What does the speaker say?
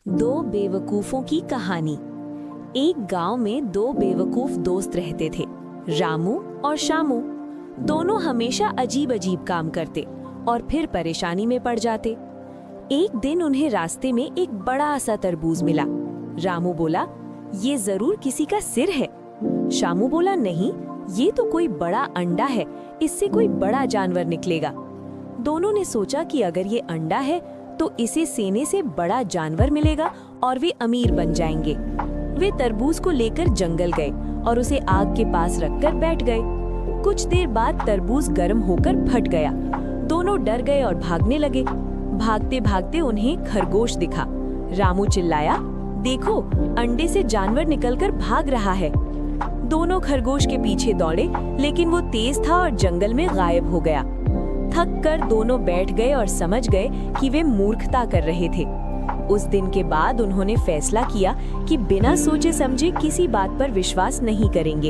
दो बेवकूफों की कहानी। एक गांव में दो बेवकूफ दोस्त रहते थे, रामू और शामू। दोनों हमेशा अजीब अजीब काम करते और फिर परेशानी में पड़ जाते। एक दिन उन्हें रास्ते में एक बड़ा सा तरबूज मिला। रामू बोला, ये जरूर किसी का सिर है। शामू बोला, नहीं, ये तो कोई बड़ा अंडा है, इससे कोई बड़ा जानवर निकलेगा। दोनों ने सोचा कि अगर ये अंडा है तो इसे सेने से बड़ा जानवर मिलेगा और वे अमीर बन जाएंगे। वे तरबूज को लेकर जंगल गए और उसे आग के पास रखकर बैठ गए। कुछ देर बाद तरबूज गर्म होकर फट गया। दोनों डर गए और भागने लगे। भागते भागते उन्हें खरगोश दिखा। रामू चिल्लाया, देखो, अंडे से जानवर निकलकर भाग रहा है। दोनों खरगोश के पीछे दौड़े, लेकिन वो तेज था और जंगल में गायब हो गया। थक कर दोनों बैठ गए और समझ गए कि वे मूर्खता कर रहे थे। उस दिन के बाद उन्होंने फैसला किया कि बिना सोचे समझे किसी बात पर विश्वास नहीं करेंगे।